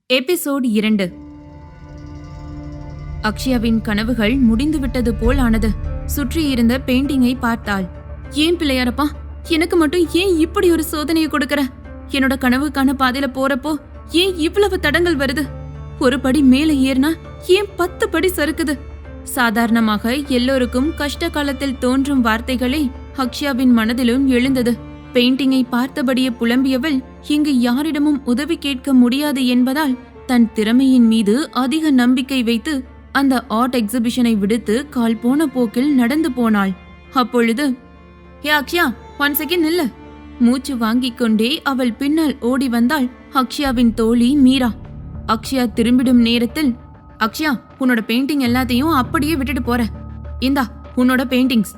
Episode 2. அக்ஷயாவின் கனவுகள் முடிந்துவிட்டது போல் ஆனது. சுற்றியிருந்த பெயிண்டிங்கை பார்த்தாள். ஏன் பிள்ளையாரப்பா, எனக்கு மட்டும் ஏன் இப்படி ஒரு சோதனையை கொடுக்கற? என்னோட கனவுக்கான பாதையில போறப்போ ஏன் இவ்வளவு தடங்கள் வருது? ஒரு படி மேல ஏறினா ஏன் 10 படி சறுக்குது? சாதாரணமாக எல்லோருக்கும் கஷ்ட காலத்தில் தோன்றும் வார்த்தைகளே அக்ஷயாவின் மனதிலும் எழுந்தது. பெயிண்டிங்கை பார்த்தபடியே புலம்பியவள் இங்கு யாரிடமும் உதவி கேட்க முடியாது என்பதால் தன் திறமையின் மீது அதிக நம்பிக்கை வைத்து அந்த ஆர்ட் எக்ஸிபிஷனை விடுத்து கால் போன போக்கில் நடந்து போனாள். அப்பொழுது, ஹே அக்ஷயா, 1 செகண்ட் நில்லு. மூச்சு வாங்கிக் கொண்டே அவள் பின்னால் ஓடி வந்தாள் அக்ஷயாவின் தோழி மீரா. அக்ஷயா திரும்பிடும் நேரத்தில், அக்ஷயா, உன்னோட பெயிண்டிங் எல்லாத்தையும் அப்படியே விட்டுட்டு போற. இந்தா உன்னோட பெயிண்டிங்ஸ்.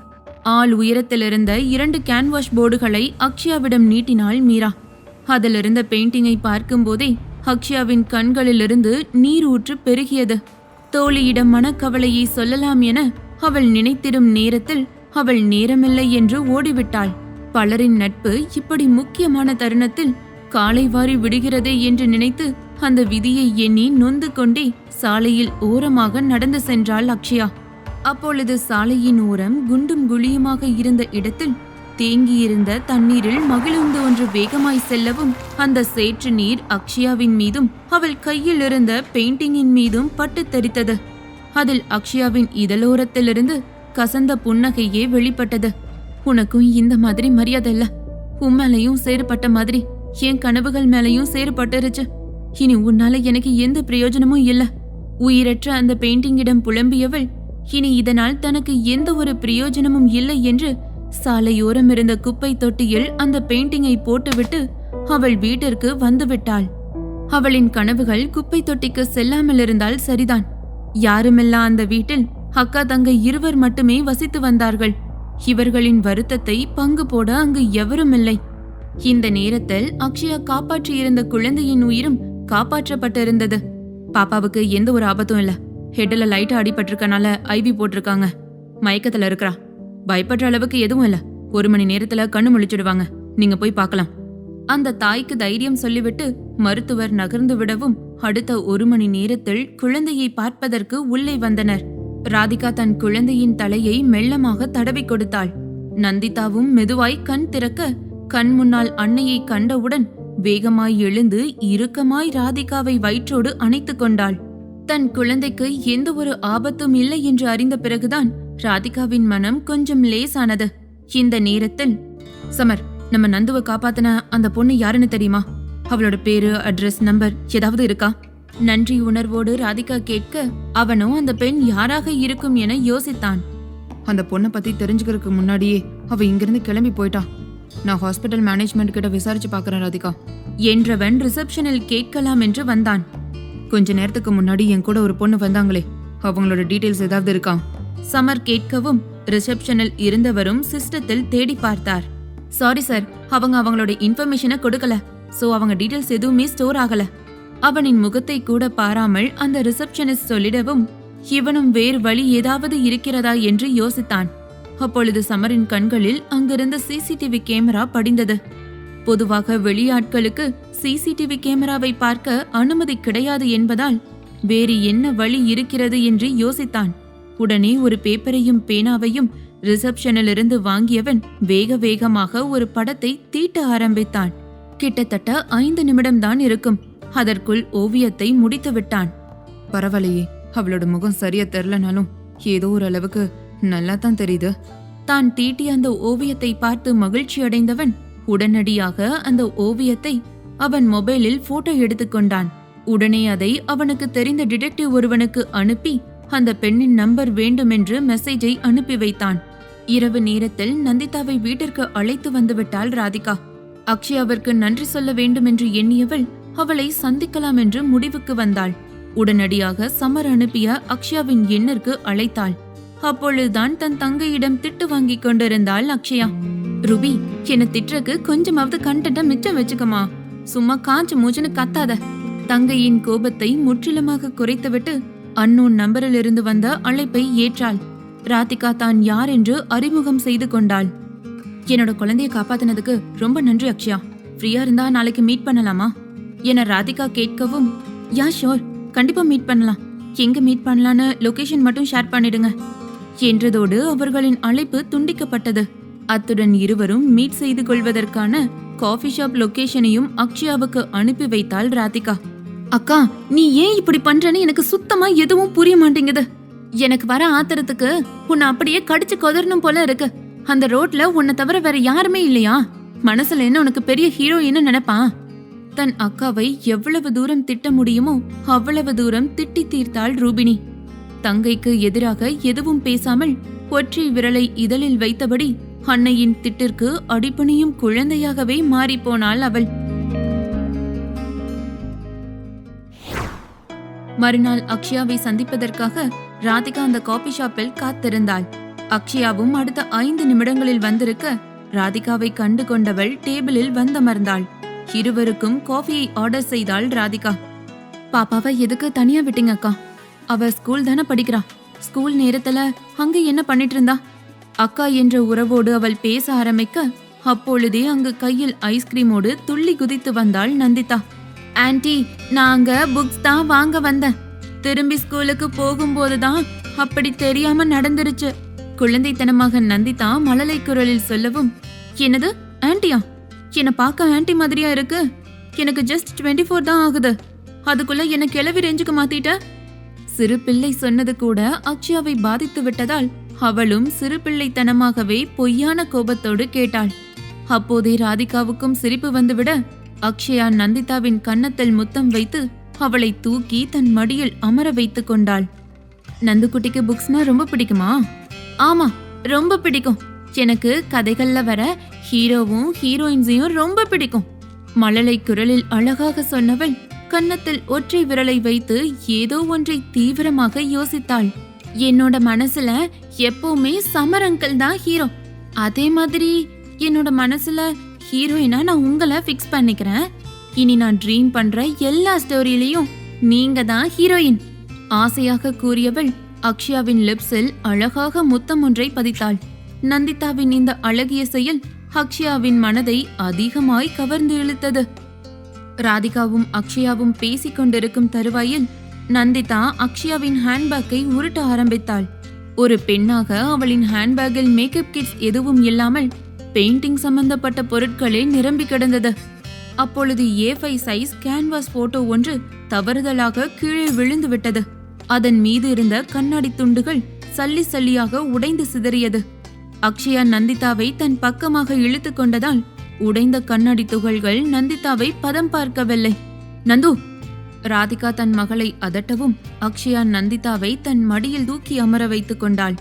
ஆள் உயரத்திலிருந்த 2 கேன்வாஷ் போர்டுகளை அக்ஷயாவிடம் நீட்டினாள் மீரா. அதிலிருந்த பெயிண்டிங்கை பார்க்கும் போதே அக்ஷயாவின் கண்களிலிருந்து நீர் ஊற்று பெருகியது. தோழியிடம் மனக்கவலையை சொல்லலாம் என அவள் நினைத்திடும் நேரத்தில் அவள் நேரமில்லை என்று ஓடிவிட்டாள். பலரின் நட்பு இப்படி முக்கியமான தருணத்தில் காலை வாரி விடுகிறதே என்று நினைத்து அந்த விதியை எண்ணி நொந்து கொண்டே சாலையில் ஓரமாக நடந்து சென்றாள் அக்ஷயா. அப்பொழுது சாலையின் ஓரம் குண்டும் குழியுமாக இருந்த இடத்தில் தேங்கியிருந்த தண்ணீரில் மகிழுந்து ஒன்று வேகமாய் செல்லவும் அந்த சேற்று நீர் அக்ஷயாவின் மீதும் அவள் கையில் இருந்த பெயிண்டிங்கின் மீதும் பட்டு தெரித்தது. அதில் அக்ஷயாவின் இதழோரத்திலிருந்து கசந்த புன்னகையே வெளிப்பட்டது. உனக்கும் இந்த மாதிரி மரியாதை இல்ல. உன் மேலையும் சேறுபட்ட மாதிரி என் கனவுகள் மேலையும் சேறுபட்டுருச்சு. இனி உன்னால எனக்கு எந்த பிரயோஜனமும் இல்ல. உயிரற்ற அந்த பெயிண்டிங்கிடம் புலம்பியவள் இனி இதனால் தனக்கு எந்த ஒரு பிரயோஜனமும் இல்லை என்று சாலையோரம் இருந்த குப்பை தொட்டியில் அந்த பெயிண்டிங்கை போட்டுவிட்டு அவள் வீட்டிற்கு வந்துவிட்டாள். அவளின் கனவுகள் குப்பை தொட்டிக்கு செல்லாமல் இருந்தால் சரிதான். யாருமில்லா அந்த வீட்டில் அக்கா தங்கை இருவர் மட்டுமே வசித்து வந்தார்கள். இவர்களின் வருத்தத்தை பங்கு போட அங்கு எவருமில்லை. இந்த நேரத்தில் அக்ஷயா காப்பாற்றியிருந்த குழந்தையின் உயிரும் காப்பாற்றப்பட்டிருந்தது. பாப்பாவுக்கு எந்த ஒரு ஆபத்தும் இல்ல. ஹெட்ல லைட்டா அடிபட்டிருக்கனால ஐவி போட்டிருக்காங்க. மயக்கத்துல இருக்கறா. பயப்படுற அளவுக்கு எதுவும் இல்ல. 1 மணி நேரத்துல கண்ணு முழிச்சிடுவாங்க. நீங்க போய் பார்க்கலாம். அந்த தாய்க்கு தைரியம் சொல்லிவிட்டு மருத்துவர் நகர்ந்து விடவும் அடுத்த 1 மணி நேரத்தில் குழந்தையை பார்ப்பதற்கு உள்ளே வந்தனர். ராதிகா தன் குழந்தையின் தலையை மெல்லமாக தடவி கொடுத்தாள். நந்திதாவும் மெதுவாய் கண் திறக்க கண் முன்னால் அன்னையை கண்டவுடன் வேகமாய் எழுந்து இறுக்கமாய் ராதிகாவை வயிற்றோடு அணைத்து கொண்டாள். தன் குழந்தைக்கு எந்த ஒரு ஆபத்தும் இல்லை என்று அறிந்த பிறகுதான் ராதிகாவின் மனம் கொஞ்சம் லேசானது. இந்த நேரத்தில், சமர், நம்ம நந்துவை காப்பாத்தின அந்த பொண்ணு யாருன்னு தெரியுமா? அவளோட பேரு, அட்ரஸ், நம்பர் ஏதாவது இருக்கா? நன்றி உணர்வோடு ராதிகா கேட்க அவனோ அந்த பெண் யாராக இருக்கும் என யோசித்தான். அந்த பொண்ணை பத்தி தெரிஞ்சுக்கிறதுக்கு முன்னாடியே அவ இங்கிருந்து கிளம்பி போயிட்டா. நான் ஹாஸ்பிட்டல் மேனேஜ்மெண்ட் கிட்ட விசாரிச்சு பாக்குறேன் ராதிகா என்றவன் ரிசப்ஷனில் கேட்கலாம் என்று வந்தான். கொஞ்ச நேரத்துக்கு முன்னாடி என் கூட ஒரு பொண்ணு வந்தாங்களே, அவங்களோட டீடைல்ஸ் ஏதாவது இருக்கா? சமர் கேட்கவும் ரிசப்ஷனில் இருந்தவரும் சிஸ்டத்தில் தேடி பார்த்தார். சாரி சார், அவங்களோட இன்ஃபர்மேஷனை கொடுக்கல. சோ அவங்க டீடைல்ஸ் எதுவுமே ஸ்டோர் ஆகல. அவனின் முகத்தை கூட பாராமல் அந்த ரிசப்ஷனிஸ்ட் சொல்லிடவும் இவனும் வேறு வழி ஏதாவது இருக்கிறதா என்று யோசித்தான். அப்பொழுது சமரின் கண்களில் அங்கிருந்த சிசிடிவி கேமரா படிந்தது. பொதுவாக வெளியாட்களுக்கு சிசிடிவி கேமராவை பார்க்க அனுமதி கிடையாது என்பதால் வேறு என்ன வழி இருக்கிறது என்று யோசித்தான். உடனே ஒரு பேப்பரையும் பேனாவையும் ரிசப்ஷனிலிருந்து வாங்கியவன் வேக வேகமாக ஒரு படத்தை தீட்ட ஆரம்பித்தான். கிட்டத்தட்ட 5 நிமிடம்தான் இருக்கும். அதற்குள் ஓவியத்தை முடித்து விட்டான். பரவாயில்லையே, அவளோட முகம் சரியா தெரியலனாலும் ஏதோ ஒரு அளவுக்கு நல்லா தான் தெரியுது. தான் தீட்டிய அந்த ஓவியத்தை பார்த்து மகிழ்ச்சி அடைந்தவன் உடனடியாக அந்த ஓவியத்தை அவன் மொபைலில் போட்டோ எடுத்துக்கொண்டான். உடனே அதை அவனுக்கு தெரிந்த டிடெக்டிவ் ஒருவனுக்கு அனுப்பி அந்த பெண்ணின் நம்பர் வேண்டுமென்று மெசேஜை அனுப்பி வைத்தான். இரவு நேரத்தில் நந்திதாவை வீட்டிற்கு அழைத்து வந்துவிட்டாள் ராதிகா. அக்ஷயாவிற்கு நன்றி சொல்ல வேண்டுமென்று எண்ணியவள் அவளை சந்திக்கலாம் என்று முடிவுக்கு வந்தாள். உடனடியாக சமர் அனுப்பிய அக்ஷயாவின் எண்ணிற்கு அழைத்தாள். அப்பொழுதுதான் தன் தங்கையிடம் திட்டு வாங்கி கொண்டிருந்தாள் அக்ஷயா. ரூபி, என்ன திட்டுறக்கு கொஞ்சமாவது கண்டென்ட்ட மிச்சம் வச்சுக்கமா. சும்மா காஞ்சு மூச்சுன்னு கத்தாத. தங்கையின் கோபத்தை முற்றிலுமாக குறைத்துவிட்டு அன்னோன் நம்பரில் இருந்து வந்த அழைப்பை ஏற்றாள். ராதிகா தான் யார் என்று அறிமுகம் செய்து கொண்டாள். என்னோட குழந்தைய காப்பாத்தினதுக்கு ரொம்ப நன்றி அக்ஷயா. ஃப்ரீயா இருந்தா நாளைக்கு மீட் பண்ணலாமா என ராதிகா கேட்கவும், யா ஷோர், கண்டிப்பா மீட் பண்ணலாம். எங்க மீட் பண்ணலான்னு லொகேஷன் மட்டும் ஷேர் பண்ணிடுங்க என்றதோடு அவர்களின் அழைப்பு துண்டிக்கப்பட்டது. அத்துடன் இருவரும் மீட் செய்து கொள்வதற்கான காஃபி ஷாப் லொகேஷனையும் அக்ஷயாவுக்கு அனுப்பி வைத்தாள் ராதிகா. அக்கா, நீ ஏன் இப்படி பண்றன்னு எனக்கு சுத்தமா எதுவும் புரிய மாட்டேங்குது. எனக்கு வர ஆத்திரத்துக்கு உன்னை அப்படியே கடிச்சு கொதறணும் போல இருக்கு. அந்த ரோட்ல உன்னை தவிர வேற யாருமே இல்லையா? மனசுல என்ன உனக்கு பெரிய ஹீரோயின்னு நினைப்பான்? தன் அக்காவை எவ்வளவு தூரம் திட்ட முடியுமோ அவ்வளவு தூரம் திட்டி தீர்த்தாள் ரூபினி. தங்கைக்கு எதிராக எதுவும் பேசாமல் ஒற்றை விரலை இதழில் வைத்தபடி அன்னையின் திட்டிற்கு அடிபணியும் குழந்தையாகவே மாறிப்போனாள் அவள். மறுநாள் அக்ஷயாவை சந்திப்பதற்காக ராதிகா அந்த காபி ஷாப்பில் காத்திருந்தாள். அக்ஷயாவும் அடுத்த 5 நிமிடங்களில் வந்திருக்க ராதிகாவை கண்டு கொண்டவள் டேபிளில் வந்தமர்ந்தாள். இருவருக்கும் காஃபியை ஆர்டர் செய்தாள் ராதிகா. பாப்பாவை எதுக்கு தனியா விட்டீங்க அக்கா? அவ ஸ்கூல் தானே படிக்கிறா. ஸ்கூல் நேரத்துல அங்க என்ன பண்ணிட்டு இருந்தா? அக்கா என்ற உறவோடு அவள் பேச ஆரம்பிக்க அப்பொழுதே அங்கு கையில் ஐஸ்கிரீமோடு துள்ளி குதித்து வந்தாள் நந்திதா. ஆன்ட்டி, நாங்க புக்ஸ் தான் வாங்க வந்தேன். திரும்பி ஸ்கூலுக்கு போகும்போதுதான் அப்படி தெரியாம நடந்துருச்சு. குழந்தைத்தனமாக நந்திதா மழலை குரலில் சொல்லவும், என்னது ஆன்ட்டியா? என்ன பார்க்க ஆன்ட்டி மாதிரியா இருக்கு? எனக்கு ஜஸ்ட் 24 தான் ஆகுது. அதுக்குள்ள என்ன கிளவி ரேஞ்சுக்கு மாத்திட்ட? சிறு பிள்ளை சொன்னது கூட அக்ஷயாவை பாதித்து விட்டதால் அவளும் சிறு பிள்ளைத்தனமாகவே பொய்யான கோபத்தோடு கேட்டாள். அப்போதே ராதிகாவுக்கும் சிரிப்பு வந்துவிட அக்ஷயா நந்திதாவின் கன்னத்தில் முத்தம் வைத்து அவளை தூக்கி தன் மடியில் அமர வைத்து கொண்டாள். நந்துக்குட்டிக்கு புக்ஸ்னா ரொம்ப பிடிக்குமா? ஆமா, ரொம்ப பிடிக்கும். எனக்கு கதைகள்ல வர ஹீரோவும் ஹீரோயின்ஸையும் ரொம்ப பிடிக்கும். மழலை குரலில் அழகாக சொன்னவள் கன்னத்தில் ஒற்றை விரலை வைத்து ஏதோ ஒன்றை தீவிரமாக யோசித்தாள். என்னோட மனசுல எப்பவுமே சமர் அங்கிள் தான் ஹீரோ. அதே மாதிரி என்னோட மனசுல ஹீரோயினா நான் உங்களை ஃபிக்ஸ் பண்ணிக்கிறேன். இனி நான் ட்ரீம் பண்ற எல்லா ஸ்டோரியிலையும் நீங்க தான் ஹீரோயின். ஆசையாக கூறியவள் அக்ஷயாவின் லிப்ஸில் அழகாக முத்தம் ஒன்றை பதித்தாள். நந்திதாவின் இந்த அழகிய செயல் அக்ஷயாவின் மனதை அதிகமாய் கவர்ந்து இழுத்தது. ராதிகாவும் அக்ஷயாவும் பேசிக் கொண்டிருக்கும் தருவாயில் நந்திதா அக்ஷயாவின் ஹேண்ட்பேக்கை உருட்ட ஆரம்பித்தாள். ஒரு பெண்ணாக அவளின் ஹேண்ட்பேக்கில் மேக்கப் கிட்ஸ் எதுவும் இல்லாமல் பெயிண்டிங் சம்பந்தப்பட்ட பொருட்களே நிரம்பி கிடந்தது. அப்பொழுது A5 சைஸ் கேன்வாஸ் போட்டோ ஒன்று தவறுதலாக கீழே விழுந்து விட்டது. அதன் மீது இருந்த கண்ணாடி துண்டுகள் சல்லி சல்லியாக உடைந்து சிதறியது. அக்ஷயா நந்திதாவை தன் பக்கமாக இழுத்து கொண்டதால் உடைந்த கண்ணாடி துகள்கள் நந்திதாவை பதம் பார்க்கவில்லை. நந்து! ராதிகா தன் மகளை அதட்டவும் அக்ஷயா நந்திதாவை தன் மடியில் தூக்கி அமர வைத்துக் கொண்டாள்.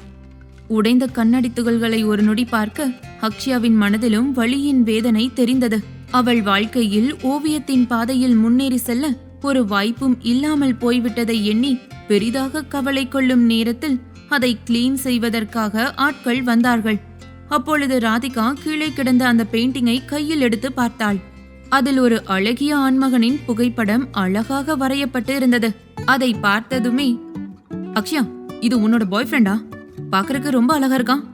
உடைந்த கண்ணாடி துகள்களை ஒரு நொடி பார்க்க அக்ஷயாவின் மனதிலும் வலியின் வேதனை தெரிந்தது. அவள் வாழ்க்கையில் ஓவியத்தின் பாதையில் முன்னேறி செல்ல ஒரு வாய்ப்பும் இல்லாமல் போய்விட்டதை எண்ணி பெரிதாக கவலை கொள்ளும் நேரத்தில் அதை கிளீன் செய்வதற்காக ஆட்கள் வந்தார்கள். அப்பொழுது ராதிகா கீழே கிடந்த அந்த பெயிண்டிங்கை கையில் எடுத்து பார்த்தாள். அதில் ஒரு அழகிய ஆண்மகனின் புகைப்படம் அழகாக வரையப்பட்டு இருந்தது. அதை பார்த்ததுமே, அக்ஷயா, இது உன்னோட பாய் ஃப்ரெண்டா? பாக்குறதுக்கு ரொம்ப அழகா இருக்கான்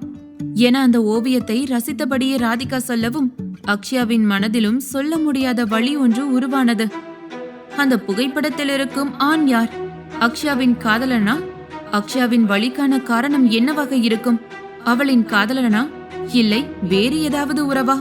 என அந்த ஓவியத்தை ரசித்தபடியே ராதிகா சொல்லவும் அக்ஷயாவின் மனதிலும் சொல்ல முடியாத வலி ஒன்று உருவானது. அந்த புகைப்படத்தில் இருக்கும் ஆண் யார்? அக்ஷயாவின் காதலனா? அக்ஷயாவின் வலிக்கான காரணம் என்னவாக இருக்கும்? அவளின் காதலனா? இல்லை வேறு ஏதாவது உறவா?